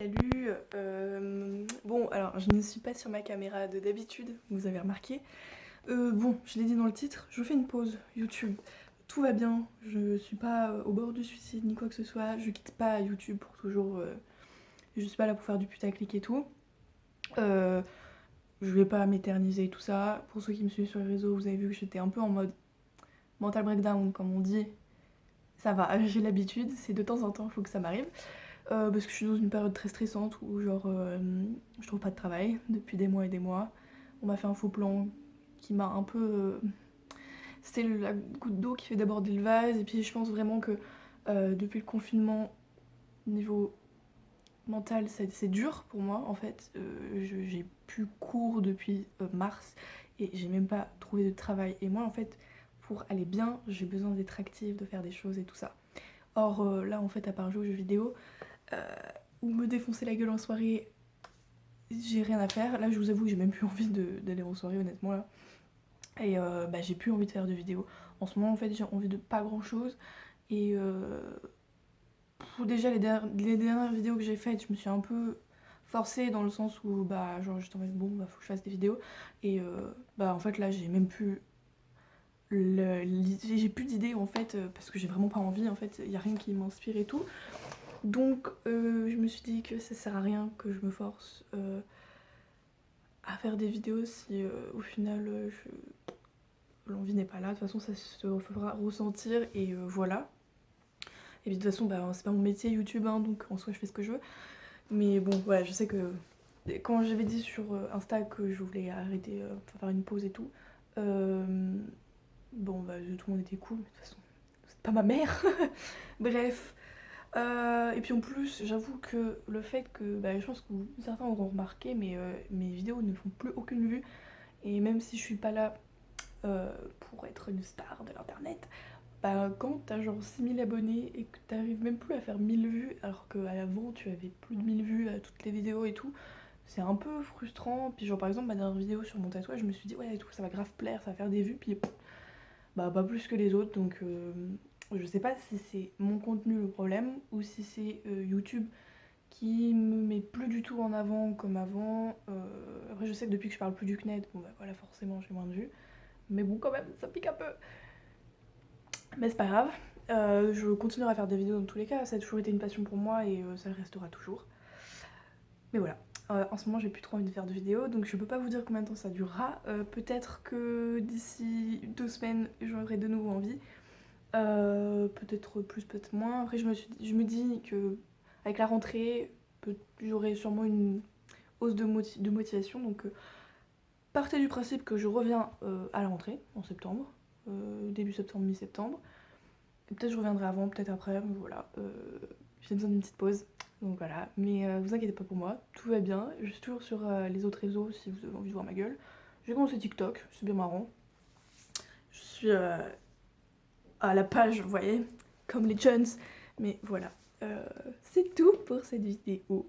Salut, bon alors je ne suis pas sur ma caméra de d'habitude, vous avez remarqué. Bon, je l'ai dit dans le titre, je fais une pause YouTube. Tout va bien, je suis pas au bord du suicide ni quoi que ce soit, je quitte pas YouTube pour toujours, je suis pas là pour faire du putaclic et tout. Euh, je vais pas m'éterniser et tout ça. Pour ceux qui me suivent sur les réseaux, vous avez vu que j'étais un peu en mode mental breakdown comme on dit. Ça va, j'ai l'habitude, c'est de temps en temps, il faut que ça m'arrive. Parce que je suis dans une période très stressante où genre je trouve pas de travail depuis des mois et des mois. On m'a fait un faux plan qui m'a un peu... C'était la goutte d'eau qui fait déborder le vase et puis je pense vraiment que depuis le confinement, niveau mental, c'est dur pour moi en fait. J'ai plus cours depuis mars et j'ai même pas trouvé de travail. Et moi en fait, pour aller bien, j'ai besoin d'être active, de faire des choses et tout ça. Or là en fait à part jouer aux jeux vidéo, euh, ou me défoncer la gueule en soirée, j'ai rien à faire. Là, je vous avoue, j'ai même plus envie d'aller en soirée, honnêtement, là. Et bah, j'ai plus envie de faire de vidéos. En ce moment, en fait, j'ai envie de pas grand chose. Et déjà, les dernières vidéos que j'ai faites, je me suis un peu forcée dans le sens où, bah, genre, j'étais en mode, bon, bah, faut que je fasse des vidéos. Et bah, en fait, là, j'ai même plus. J'ai plus d'idées en fait parce que j'ai vraiment pas envie en fait, il y a rien qui m'inspire et tout. Donc je me suis dit que ça sert à rien que je me force à faire des vidéos si au final l'envie n'est pas là. De toute façon ça se fera ressentir et voilà. Et puis de toute façon bah, c'est pas mon métier YouTube hein, donc en soi je fais ce que je veux. Mais bon voilà, je sais que quand j'avais dit sur Insta que je voulais arrêter, faire une pause et tout, bon bah tout le monde était cool, mais de toute façon c'est pas ma mère. Bref. Et puis en plus, j'avoue que le fait que, bah, je pense que certains auront remarqué, mais mes vidéos ne font plus aucune vue. Et même si je suis pas là pour être une star de l'internet, bah, quand t'as genre 6000 abonnés et que t'arrives même plus à faire 1000 vues, alors qu'avant tu avais plus de 1000 vues à toutes les vidéos et tout, c'est un peu frustrant. Puis genre par exemple ma dernière vidéo sur mon tatouage, je me suis dit ouais et tout, ça va grave plaire, ça va faire des vues, puis bah pas plus que les autres, donc je sais pas si c'est mon contenu le problème ou si c'est YouTube qui me met plus du tout en avant comme avant. Après je sais que depuis que je parle plus du CNED, bon bah voilà forcément j'ai moins de vues, mais bon quand même ça pique un peu. Mais c'est pas grave, je continuerai à faire des vidéos dans tous les cas, ça a toujours été une passion pour moi et ça le restera toujours. Mais voilà, en ce moment j'ai plus trop envie de faire de vidéos, donc je peux pas vous dire combien de temps ça durera. Peut-être que d'ici 2 semaines j'aurai de nouveau envie. Peut-être plus, peut-être moins. Après, je me dis que avec la rentrée, j'aurai sûrement une hausse de motivation. Donc, partez du principe que je reviens à la rentrée, en septembre, début septembre, mi-septembre. Et peut-être je reviendrai avant, peut-être après, mais voilà. J'ai besoin d'une petite pause. Donc voilà, mais vous inquiétez pas pour moi, tout va bien. Je suis toujours sur les autres réseaux si vous avez envie de voir ma gueule. J'ai commencé TikTok, c'est bien marrant. Je suis à la page, vous voyez, comme les Jones. Mais voilà, c'est tout pour cette vidéo.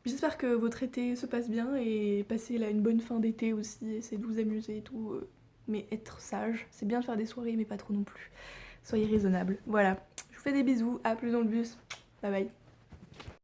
J'espère que votre été se passe bien et passez là une bonne fin d'été aussi, essayez de vous amuser et tout. Mais être sage, c'est bien de faire des soirées mais pas trop non plus. Soyez raisonnable. Voilà, je vous fais des bisous, à plus dans le bus. Bye bye.